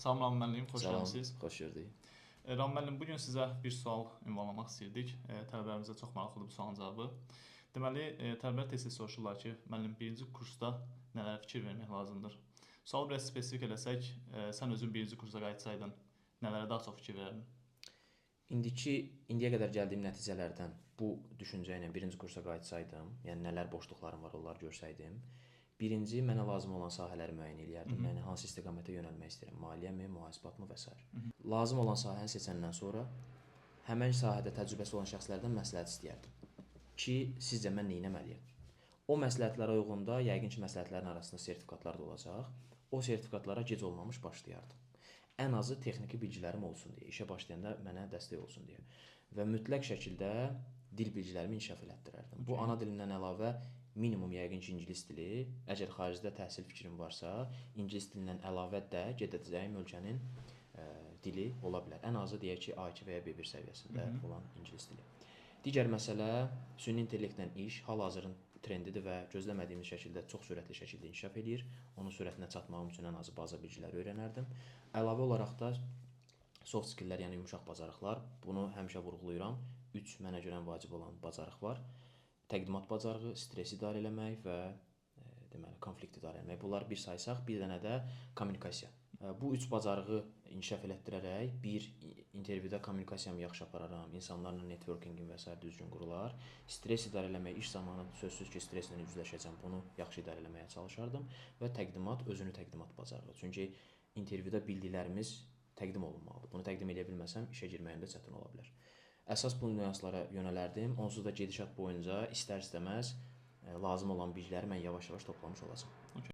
Salam Ram müəllim, xoş Salam, gəlmisiniz. xoş gördük. Ram müəllim, bu gün sizə bir sual ünvanlamaq istəyirdik. Tələbələrimizə çox maraqlıdır bu sualın cavabı. Deməli, tələbələr tez-tez soruşurlar ki, müəllim, birinci kursda nələrə fikir vermək lazımdır? Sualı biraz spesifik eləsək, sən özün birinci kursa qayıtsaydın, nələrə daha çox fikir verərdin? İndiyə qədər gəldiyim nəticələrdən bu düşüncə ilə birinci kursa qayıtsaydım, yəni nələr boşluqlarım var, onları görsəydim, birinci mənə lazım olan sahələri müəyyən edərdim. Yəni hansı istiqamətə yönəlmək istəyirəm, maliyyəmi, mühasibatmı və s. Lazım olan sahəni seçəndən sonra həmin sahədə təcrübəsi olan şəxslərdən məsləhət istəyərdim ki, sizcə mən nə etməliyəm? O məsləhətlərə uyğun da yəqin ki, məsləhətlərin arasında sertifikatlar da olacaq. O sertifikatlara gec olmamış başlayardım. Ən azı texniki bilgilərim olsun deyə, işə başlayanda mənə dəstək olsun deyə. Və mütləq şəkildə dil bilgilərimi inkişaf elətdirərdim. Bu ana dilimdən əlavə minimum yəqin ki, ingilis dili, əgər xaricdə təhsil fikrim varsa, ingilis dilindən əlavə də gedəcəyim ölkənin dili ola bilər. Ən azı deyək ki, A2 və ya B1 səviyyəsində olan ingilis dili. Digər məsələ süni intellektlə iş hal-hazırın trendidir və gözləmədiyimiz şəkildə çox sürətli şəkildə inkişaf edir. Onun sürətinə çatmağım üçün ən azı baza bilgiləri öyrənərdim. Əlavə olaraq da soft skilllər, yəni yumşaq bacarıqlar, bunu həmişə vurğulayıram. 3 mənə görə ən vacib olan bacarıq var. Təqdimat bacarığı, stresi idarə etmək və deməli konflikti idarə etmək. Bunlar bir saysaq, bir dənə də kommunikasiya. Bu 3 bacarığı inkişaf elətdirərək bir intervyuda kommunikasiyamı yaxşı apararam, insanlarla networkingim və s. düzgün qurular. Stres idarə etmək iş zamanı sözsüz ki, stresslə üzləşəcəm, bunu yaxşı idarə etməyə çalışardım və özünü təqdimat bacarığı. Çünki intervyuda bildiklərimiz təqdim olunmalıdır. Bunu təqdim edə bilməsəm işə girməyimdə çətin ola bilər. Əsas bu nüanslara yönələrdim. Onsuz da gedişat boyunca istər-istəməz lazım olan bilgiləri mən yavaş-yavaş toplamış olacağam.